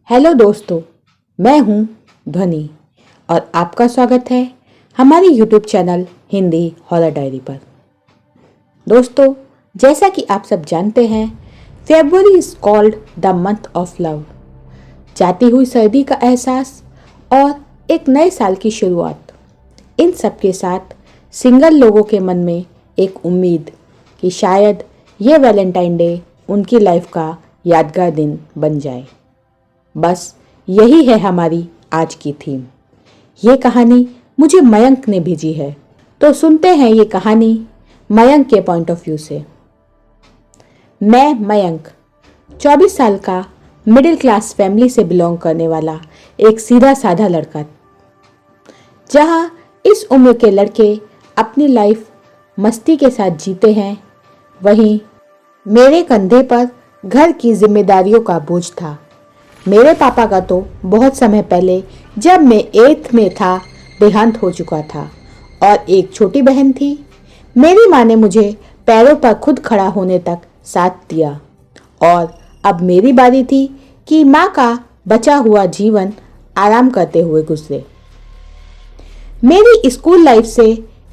Hello दोस्तों, मैं हूं ध्वनि और आपका स्वागत है हमारी YouTube channel Hindi horror diary पर। दोस्तों, जैसा कि आप सब जानते हैं, February is called the month of love. जाती हुई सर्दी का एहसास और एक नए साल की शुरुआत, इन सब के साथ सिंगल लोगों के मन में एक उम्मीद कि शायद ये वैलेंटाइन डे उनकी लाइफ का यादगार दिन बन जाए। बस यही है हमारी आज की थीम। ये कहानी मुझे मयंक ने भेजी है, तो सुनते हैं ये कहानी मयंक के पॉइंट ऑफ व्यू से। मैं मयंक 24 साल का मिडिल क्लास फैमिली से बिलोंग करने वाला एक सीधा साधा लड़का। जहाँ इस उम्र के लड़के अपनी लाइफ मस्ती के साथ जीते हैं, वहीं मेरे कंधे पर घर की जिम्मेदारियों का बोझ था। मेरे पापा का तो बहुत समय पहले, जब मैं 8th में था, देहांत हो चुका था और एक छोटी बहन थी। मेरी माँ ने मुझे पैरों पर खुद खड़ा होने तक साथ दिया और अब मेरी बारी थी कि माँ का बचा हुआ जीवन आराम करते हुए गुजरे। मेरी स्कूल लाइफ से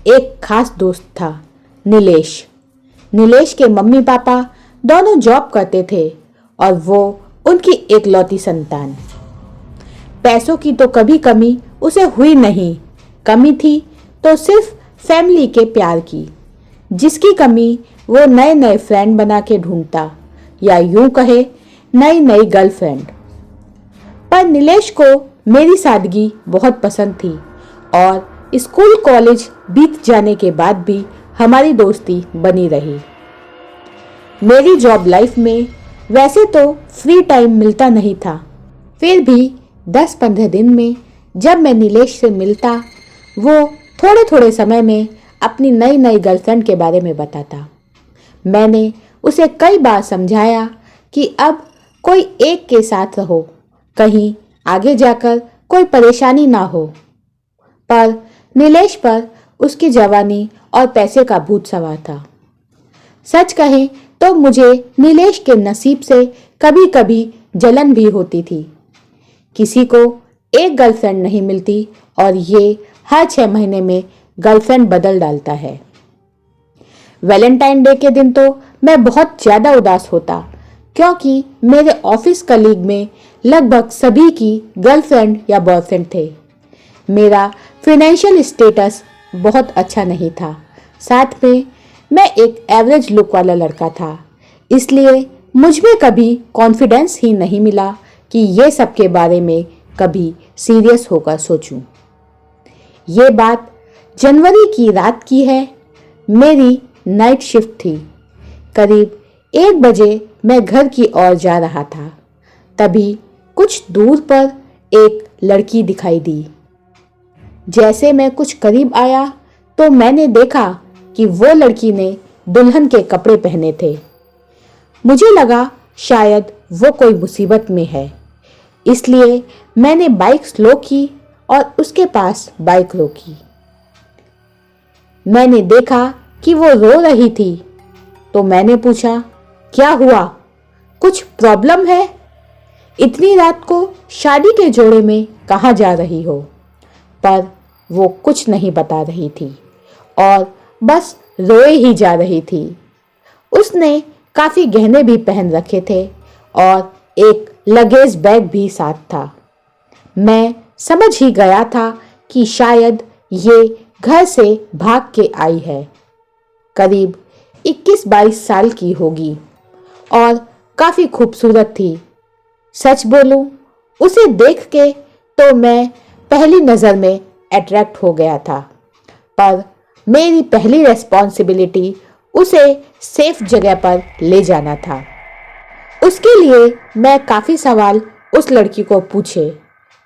एक खास दोस्त था, नीलेश। नीलेश के मम्मी पापा दोनों जॉब करते थे और वो उनकी एकलौती संतान। पैसों की तो कभी कमी उसे हुई नहीं, कमी थी तो सिर्फ फैमिली के प्यार की, जिसकी कमी वो नए नए फ्रेंड बना के ढूंढता, या यूं कहे नई नई गर्लफ्रेंड। पर नीलेश को मेरी सादगी बहुत पसंद थी और स्कूल कॉलेज बीत जाने के बाद भी हमारी दोस्ती बनी रही। मेरी जॉब लाइफ में वैसे तो फ्री टाइम मिलता नहीं था, फिर भी 10-15 दिन में जब मैं नीलेश से मिलता, वो थोड़े थोड़े समय में अपनी नई नई गर्लफ्रेंड के बारे में बताता। मैंने उसे कई बार समझाया कि अब कोई एक के साथ रहो, कहीं आगे जाकर कोई परेशानी ना हो, पर नीलेश पर उसकी जवानी और पैसे का भूत सवार था। सच कहें तो मुझे नीलेश के नसीब से कभी कभी जलन भी होती थी। किसी को एक गर्लफ्रेंड नहीं मिलती और ये हर 6 महीने में गर्लफ्रेंड बदल डालता है। वैलेंटाइन डे के दिन तो मैं बहुत ज़्यादा उदास होता, क्योंकि मेरे ऑफिस कलीग में लगभग सभी की गर्लफ्रेंड या बॉयफ्रेंड थे। मेरा फाइनेंशियल स्टेटस बहुत अच्छा नहीं था, साथ में मैं एक एवरेज लुक वाला लड़का था, इसलिए मुझ में कभी कॉन्फिडेंस ही नहीं मिला कि ये सब के बारे में कभी सीरियस होकर सोचूं। ये बात जनवरी की रात की है। मेरी नाइट शिफ्ट थी। करीब 1 बजे मैं घर की ओर जा रहा था, तभी कुछ दूर पर एक लड़की दिखाई दी। जैसे मैं कुछ करीब आया तो मैंने देखा कि वो लड़की ने दुल्हन के कपड़े पहने थे। मुझे लगा शायद वो कोई मुसीबत में है, इसलिए मैंने बाइक स्लो की और उसके पास बाइक रोकी। मैंने देखा कि वो रो रही थी, तो मैंने पूछा, क्या हुआ, कुछ प्रॉब्लम है? इतनी रात को शादी के जोड़े में कहाँ जा रही हो? पर वो कुछ नहीं बता रही थी और बस रोए ही जा रही थी। उसने काफी गहने भी पहन रखे थे और एक लगेज बैग भी साथ था। मैं समझ ही गया था कि शायद ये घर से भाग के आई है। करीब 21-22 साल की होगी और काफी खूबसूरत थी। सच बोलूं, उसे देख के तो मैं पहली नजर में अट्रैक्ट हो गया था, पर मेरी पहली रेस्पॉन्सिबिलिटी उसे सेफ जगह पर ले जाना था। उसके लिए मैं काफ़ी सवाल उस लड़की को पूछे,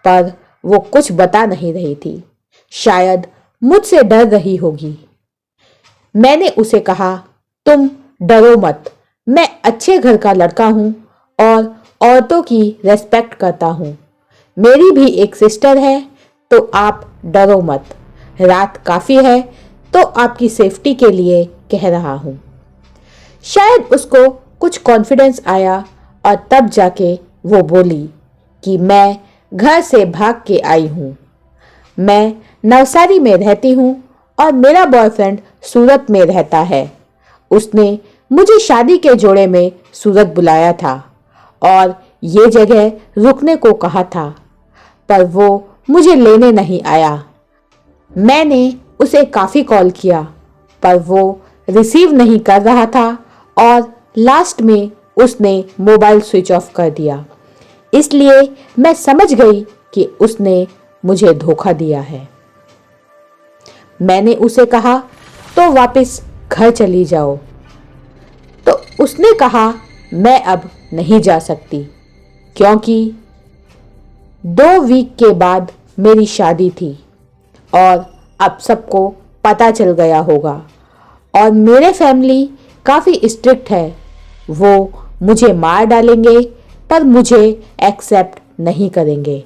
पर वो कुछ बता नहीं रही थी। शायद मुझसे डर रही होगी। मैंने उसे कहा, तुम डरो मत, मैं अच्छे घर का लड़का हूँ और औरतों की रेस्पेक्ट करता हूँ। मेरी भी एक सिस्टर है, तो आप डरो मत। रात काफ़ी है तो आपकी सेफ्टी के लिए कह रहा हूँ। शायद उसको कुछ कॉन्फिडेंस आया और तब जाके वो बोली कि मैं घर से भाग के आई हूँ। मैं नवसारी में रहती हूँ और मेरा बॉयफ्रेंड सूरत में रहता है। उसने मुझे शादी के जोड़े में सूरत बुलाया था और ये जगह रुकने को कहा था, पर वो मुझे लेने नहीं आया। मैंने उसे काफ़ी कॉल किया, पर वो रिसीव नहीं कर रहा था और लास्ट में उसने मोबाइल स्विच ऑफ कर दिया। इसलिए मैं समझ गई कि उसने मुझे धोखा दिया है। मैंने उसे कहा तो वापस घर चली जाओ, तो उसने कहा मैं अब नहीं जा सकती, क्योंकि 2 वीक के बाद मेरी शादी थी और अब सबको पता चल गया होगा और मेरे फैमिली काफ़ी स्ट्रिक्ट है। वो मुझे मार डालेंगे पर मुझे एक्सेप्ट नहीं करेंगे।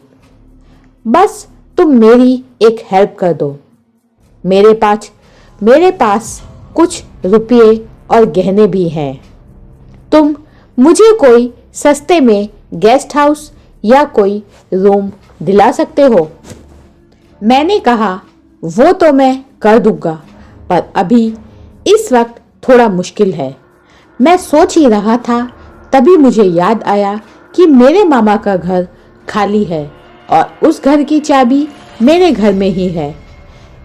बस तुम मेरी एक हेल्प कर दो। मेरे पास कुछ रुपये और गहने भी हैं। तुम मुझे कोई सस्ते में गेस्ट हाउस या कोई रूम दिला सकते हो। मैंने कहा वो तो मैं कर दूंगा, पर अभी इस वक्त थोड़ा मुश्किल है। मैं सोच ही रहा था, तभी मुझे याद आया कि मेरे मामा का घर खाली है और उस घर की चाबी मेरे घर में ही है।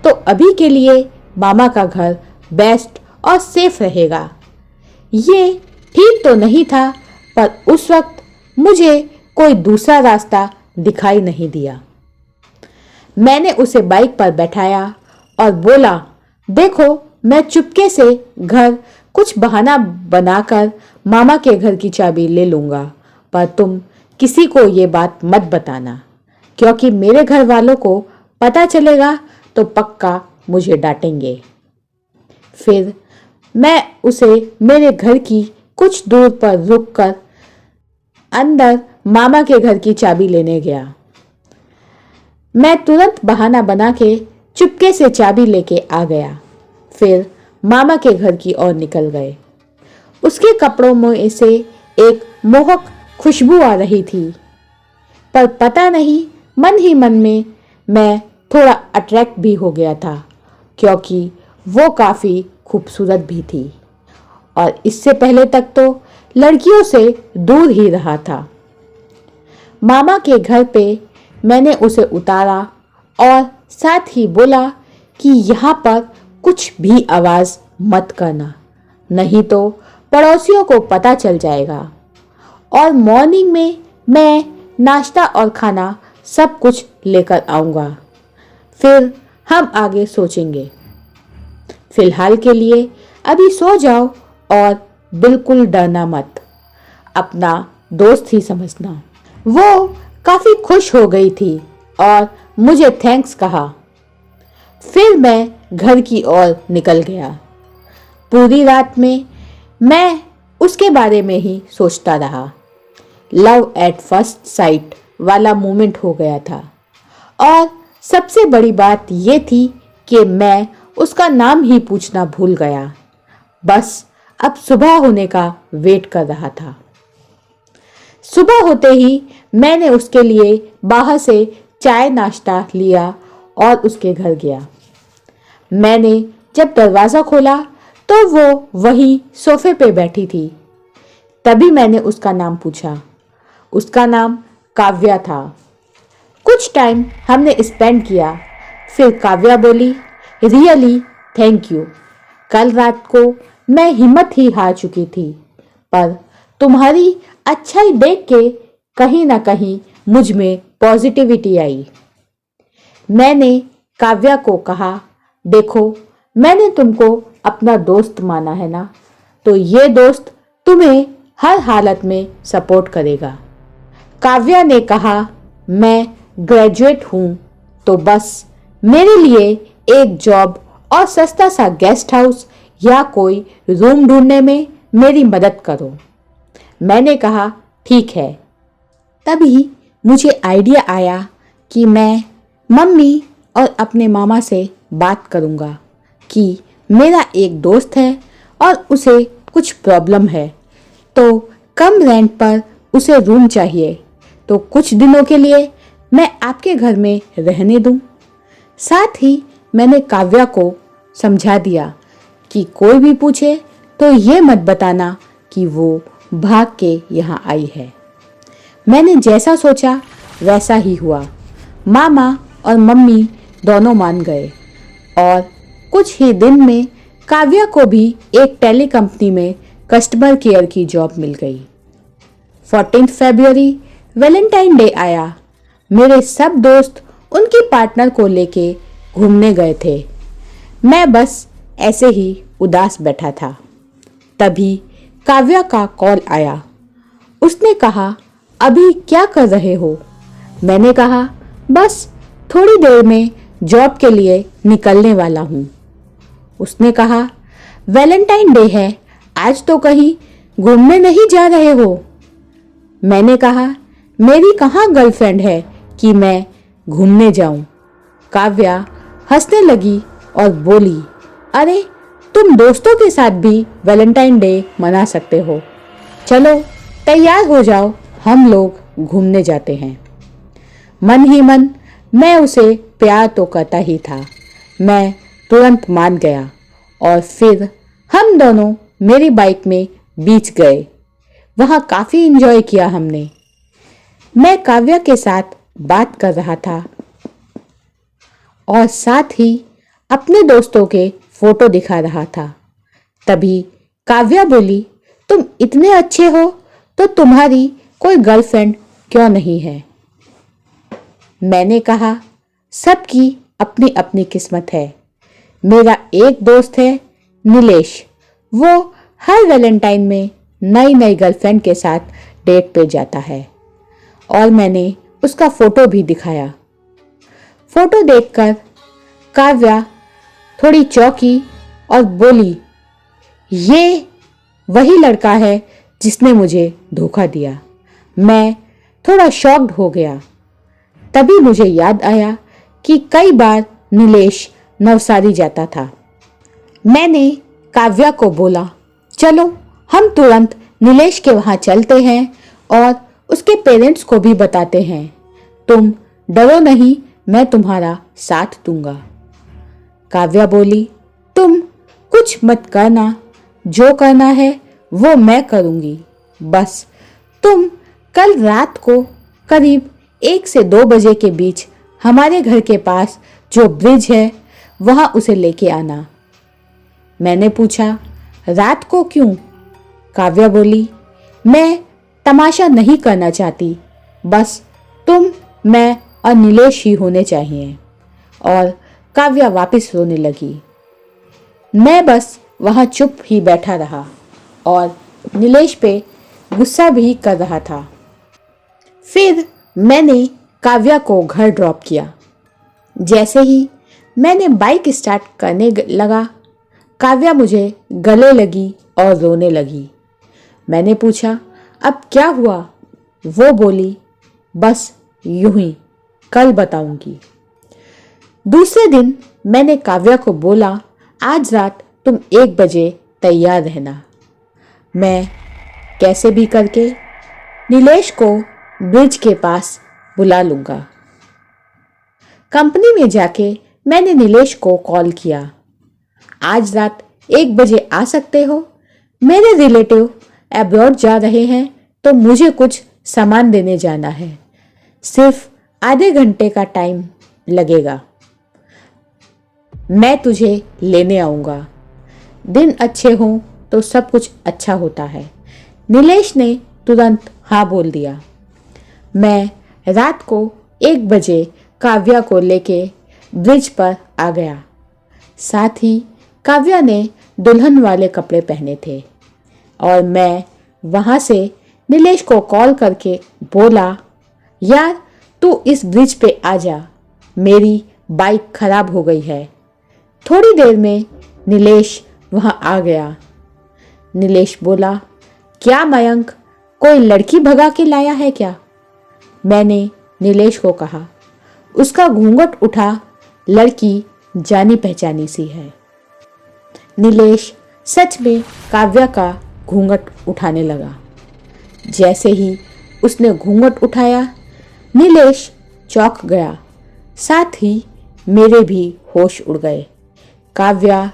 तो अभी के लिए मामा का घर बेस्ट और सेफ रहेगा। ये ठीक तो नहीं था, पर उस वक्त मुझे कोई दूसरा रास्ता दिखाई नहीं दिया। मैंने उसे बाइक पर बैठाया और बोला, देखो मैं चुपके से घर कुछ बहाना बनाकर मामा के घर की चाबी ले लूँगा, पर तुम किसी को ये बात मत बताना, क्योंकि मेरे घर वालों को पता चलेगा तो पक्का मुझे डांटेंगे। फिर मैं उसे मेरे घर की कुछ दूर पर रुककर अंदर मामा के घर की चाबी लेने गया। मैं तुरंत बहाना बना के चुपके से चाबी लेके आ गया। फिर मामा के घर की ओर निकल गए। उसके कपड़ों में से एक मोहक खुशबू आ रही थी, पर पता नहीं मन ही मन में मैं थोड़ा अट्रैक्ट भी हो गया था, क्योंकि वो काफ़ी खूबसूरत भी थी और इससे पहले तक तो लड़कियों से दूर ही रहा था। मामा के घर पे मैंने उसे उतारा और साथ ही बोला कि यहाँ पर कुछ भी आवाज़ मत करना, नहीं तो पड़ोसियों को पता चल जाएगा। और मॉर्निंग में मैं नाश्ता और खाना सब कुछ लेकर आऊँगा, फिर हम आगे सोचेंगे। फिलहाल के लिए अभी सो जाओ और बिल्कुल डरना मत, अपना दोस्त ही समझना। वो काफ़ी खुश हो गई थी और मुझे थैंक्स कहा। फिर मैं घर की ओर निकल गया। पूरी रात में मैं उसके बारे में ही सोचता रहा। लव एट फर्स्ट साइट वाला मोमेंट हो गया था और सबसे बड़ी बात ये थी कि मैं उसका नाम ही पूछना भूल गया। बस अब सुबह होने का वेट कर रहा था। सुबह होते ही मैंने उसके लिए बाहर से चाय नाश्ता लिया और उसके घर गया। मैंने जब दरवाज़ा खोला तो वो वहीं सोफे पे बैठी थी। तभी मैंने उसका नाम पूछा। उसका नाम काव्या था। कुछ टाइम हमने स्पेंड किया। फिर काव्या बोली, रियली थैंक यू। कल रात को मैं हिम्मत ही हार चुकी थी, पर तुम्हारी अच्छाई देख के कहीं ना कहीं मुझ में पॉजिटिविटी आई। मैंने काव्या को कहा, देखो मैंने तुमको अपना दोस्त माना है ना, तो ये दोस्त तुम्हें हर हालत में सपोर्ट करेगा। काव्या ने कहा, मैं ग्रेजुएट हूँ, तो बस मेरे लिए एक जॉब और सस्ता सा गेस्ट हाउस या कोई रूम ढूंढने में मेरी मदद करो। मैंने कहा ठीक है। तभी मुझे आइडिया आया कि मैं मम्मी और अपने मामा से बात करूँगा कि मेरा एक दोस्त है और उसे कुछ प्रॉब्लम है, तो कम रेंट पर उसे रूम चाहिए, तो कुछ दिनों के लिए मैं आपके घर में रहने दूं। साथ ही मैंने काव्या को समझा दिया कि कोई भी पूछे तो ये मत बताना कि वो भाग के यहाँ आई है। मैंने जैसा सोचा वैसा ही हुआ। मामा और मम्मी दोनों मान गए और कुछ ही दिन में काव्या को भी एक टेली कंपनी में कस्टमर केयर की जॉब मिल गई। 14 फरवरी वैलेंटाइन डे आया। मेरे सब दोस्त उनकी पार्टनर को लेके घूमने गए थे। मैं बस ऐसे ही उदास बैठा था। तभी काव्या का कॉल आया। उसने कहा, अभी क्या कर रहे हो? मैंने कहा, बस थोड़ी देर में जॉब के लिए निकलने वाला हूँ। उसने कहा, वैलेंटाइन डे है, आज तो कहीं घूमने नहीं जा रहे हो? मैंने कहा, मेरी कहाँ गर्लफ्रेंड है कि मैं घूमने जाऊं। काव्या हंसने लगी और बोली, अरे तुम दोस्तों के साथ भी वैलेंटाइन डे मना सकते हो। चलो तैयार हो जाओ, हम लोग घूमने जाते हैं। मन ही मन मैं उसे प्यार तो करता ही था। मैं तुरंत मान गया और फिर हम दोनों मेरी बाइक में बीच गए। वहाँ काफ़ी एंजॉय किया हमने। मैं काव्या के साथ बात कर रहा था और साथ ही अपने दोस्तों के फोटो दिखा रहा था। तभी काव्या बोली, तुम इतने अच्छे हो तो तुम्हारी कोई गर्लफ्रेंड क्यों नहीं है? मैंने कहा, सबकी अपनी अपनी किस्मत है। मेरा एक दोस्त है नीलेश, वो हर वैलेंटाइन में नई नई गर्लफ्रेंड के साथ डेट पे जाता है और मैंने उसका फोटो भी दिखाया। फोटो देखकर काव्या थोड़ी चौंकी और बोली, ये वही लड़का है जिसने मुझे धोखा दिया। मैं थोड़ा शॉक्ड हो गया। तभी मुझे याद आया कि कई बार नीलेश नवसारी जाता था। मैंने काव्या को बोला, चलो हम तुरंत नीलेश के वहाँ चलते हैं और उसके पेरेंट्स को भी बताते हैं। तुम डरो नहीं, मैं तुम्हारा साथ दूंगा। काव्या बोली, तुम कुछ मत करना, जो करना है वो मैं करूंगी। बस तुम कल रात को करीब 1 से 2 बजे के बीच हमारे घर के पास जो ब्रिज है वहाँ उसे लेके आना। मैंने पूछा, रात को क्यों? काव्या बोली, मैं तमाशा नहीं करना चाहती, बस तुम, मैं और नीलेश ही होने चाहिए। और काव्या वापस रोने लगी। मैं बस वहाँ चुप ही बैठा रहा और नीलेश पे गुस्सा भी कर रहा था। फिर मैंने काव्या को घर ड्रॉप किया। जैसे ही मैंने बाइक स्टार्ट करने लगा, काव्या मुझे गले लगी और रोने लगी। मैंने पूछा, अब क्या हुआ? वो बोली, बस यूं ही, कल बताऊंगी। दूसरे दिन मैंने काव्या को बोला, आज रात तुम 1 बजे तैयार रहना। मैं कैसे भी करके नीलेश को ब्रिज के पास बुला लूंगा। कंपनी में जाके मैंने नीलेश को कॉल किया, आज रात 1 बजे आ सकते हो? मेरे रिलेटिव अब्रॉड जा रहे हैं तो मुझे कुछ सामान देने जाना है। सिर्फ आधे घंटे का टाइम लगेगा। मैं तुझे लेने आऊँगा। दिन अच्छे हों तो सब कुछ अच्छा होता है। नीलेश ने तुरंत हाँ बोल दिया। मैं रात को 1 बजे काव्या को लेके ब्रिज पर आ गया। साथ ही काव्या ने दुल्हन वाले कपड़े पहने थे और मैं वहाँ से नीलेश को कॉल करके बोला, यार तू इस ब्रिज पे आ जा, मेरी बाइक खराब हो गई है। थोड़ी देर में नीलेश वहाँ आ गया। नीलेश बोला, क्या मयंक, कोई लड़की भगा के लाया है क्या? मैंने नीलेश को कहा, उसका घूंघट उठा, लड़की जानी पहचानी सी है। नीलेश सच में काव्या का घूंघट उठाने लगा। जैसे ही उसने घूंघट उठाया, नीलेश चौंक गया। साथ ही मेरे भी होश उड़ गए। काव्या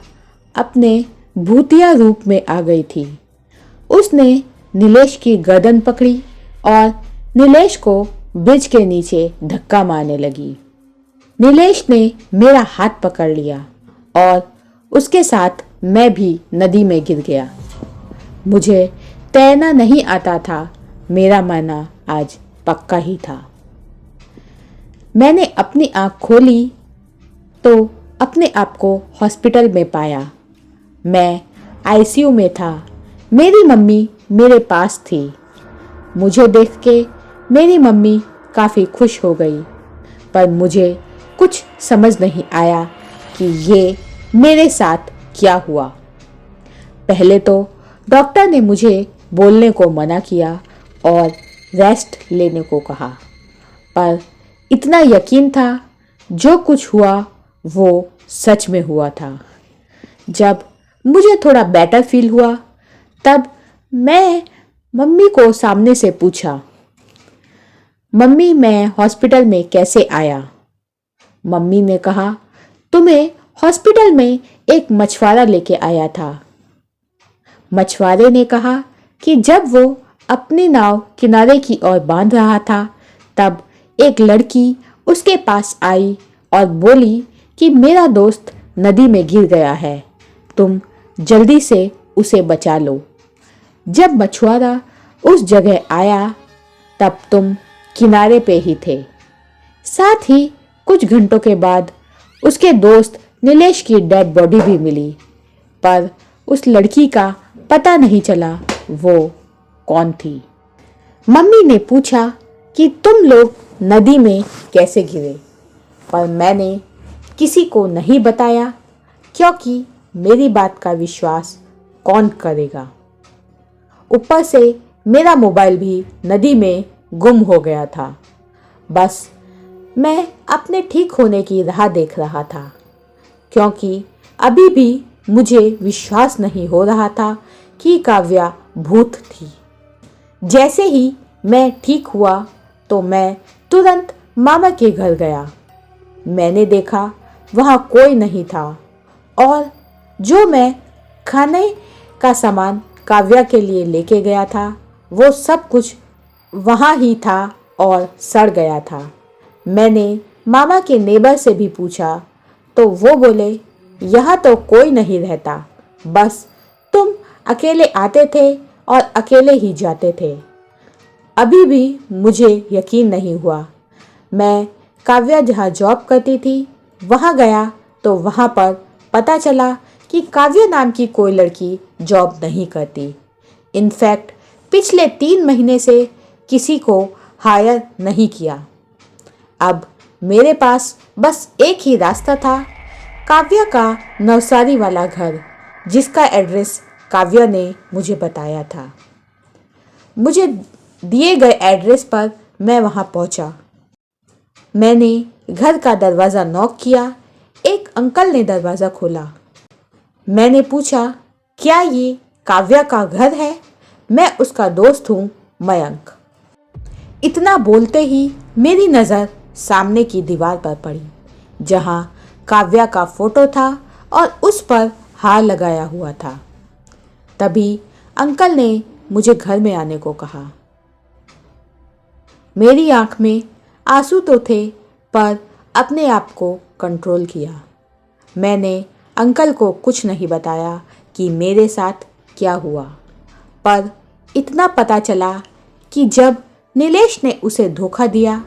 अपने भूतिया रूप में आ गई थी। उसने नीलेश की गर्दन पकड़ी और नीलेश को ब्रिज के नीचे धक्का मारने लगी। नीलेश ने मेरा हाथ पकड़ लिया और उसके साथ मैं भी नदी में गिर गया। मुझे तैरना नहीं आता था, मेरा मरना आज पक्का ही था। मैंने अपनी आंख खोली तो अपने आप को हॉस्पिटल में पाया। मैं आईसीयू में था। मेरी मम्मी मेरे पास थी। मुझे देख के मेरी मम्मी काफ़ी खुश हो गई, पर मुझे कुछ समझ नहीं आया कि ये मेरे साथ क्या हुआ। पहले तो डॉक्टर ने मुझे बोलने को मना किया और रेस्ट लेने को कहा, पर इतना यकीन था जो कुछ हुआ वो सच में हुआ था। जब मुझे थोड़ा बेटर फील हुआ तब मैं मम्मी को सामने से पूछा, मम्मी मैं हॉस्पिटल में कैसे आया? मम्मी ने कहा, तुम्हें हॉस्पिटल में एक मछुआरा लेके आया था। मछुआरे ने कहा कि जब वो अपनी नाव किनारे की ओर बांध रहा था तब एक लड़की उसके पास आई और बोली कि मेरा दोस्त नदी में गिर गया है, तुम जल्दी से उसे बचा लो। जब मछुआरा उस जगह आया तब तुम किनारे पे ही थे। साथ ही कुछ घंटों के बाद उसके दोस्त नीलेश की डेड बॉडी भी मिली, पर उस लड़की का पता नहीं चला वो कौन थी। मम्मी ने पूछा कि तुम लोग नदी में कैसे गिरे, पर मैंने किसी को नहीं बताया क्योंकि मेरी बात का विश्वास कौन करेगा। ऊपर से मेरा मोबाइल भी नदी में गुम हो गया था। बस मैं अपने ठीक होने की राह देख रहा था, क्योंकि अभी भी मुझे विश्वास नहीं हो रहा था कि काव्या भूत थी। जैसे ही मैं ठीक हुआ तो मैं तुरंत मामा के घर गया। मैंने देखा वहाँ कोई नहीं था और जो मैं खाने का सामान काव्या के लिए लेके गया था वो सब कुछ वहाँ ही था और सड़ गया था। मैंने मामा के नेबर से भी पूछा तो वो बोले यहाँ तो कोई नहीं रहता, बस तुम अकेले आते थे और अकेले ही जाते थे। अभी भी मुझे यकीन नहीं हुआ। मैं काव्या जहाँ जॉब करती थी वहाँ गया तो वहाँ पर पता चला कि काव्या नाम की कोई लड़की जॉब नहीं करती। इनफैक्ट पिछले 3 महीने से किसी को हायर नहीं किया। अब मेरे पास बस एक ही रास्ता था, काव्या का नवसारी वाला घर, जिसका एड्रेस काव्या ने मुझे बताया था। मुझे दिए गए एड्रेस पर मैं वहाँ पहुँचा। मैंने घर का दरवाज़ा नॉक किया। एक अंकल ने दरवाज़ा खोला। मैंने पूछा, क्या ये काव्या का घर है? मैं उसका दोस्त हूँ, मयंक। इतना बोलते ही मेरी नज़र सामने की दीवार पर पड़ी, जहाँ काव्या का फोटो था और उस पर हार लगाया हुआ था। तभी अंकल ने मुझे घर में आने को कहा। मेरी आंख में आंसू तो थे, पर अपने आप को कंट्रोल किया। मैंने अंकल को कुछ नहीं बताया कि मेरे साथ क्या हुआ, पर इतना पता चला कि जब नीलेश ने उसे धोखा दिया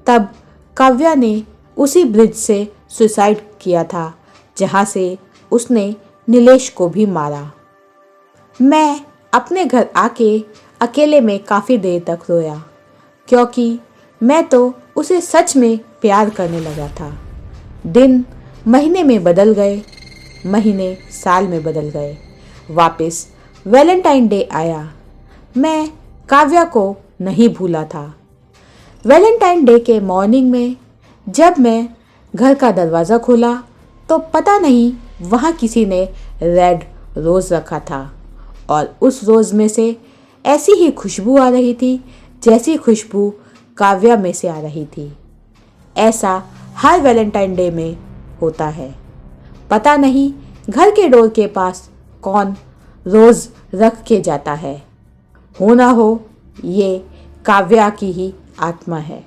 तब काव्या ने उसी ब्रिज से सुसाइड किया था जहाँ से उसने नीलेश को भी मारा। मैं अपने घर आके अकेले में काफ़ी देर तक रोया, क्योंकि मैं तो उसे सच में प्यार करने लगा था। दिन महीने में बदल गए, महीने साल में बदल गए। वापस वैलेंटाइन डे आया। मैं काव्या को नहीं भूला था। वैलेंटाइन डे के मॉर्निंग में जब मैं घर का दरवाज़ा खोला तो पता नहीं वहाँ किसी ने रेड रोज़ रखा था और उस रोज़ में से ऐसी ही खुशबू आ रही थी जैसी खुशबू काव्या में से आ रही थी। ऐसा हर वैलेंटाइन डे में होता है। पता नहीं घर के डोर के पास कौन रोज़ रख के जाता है। हो ना हो ये काव्या की ही आत्मा है।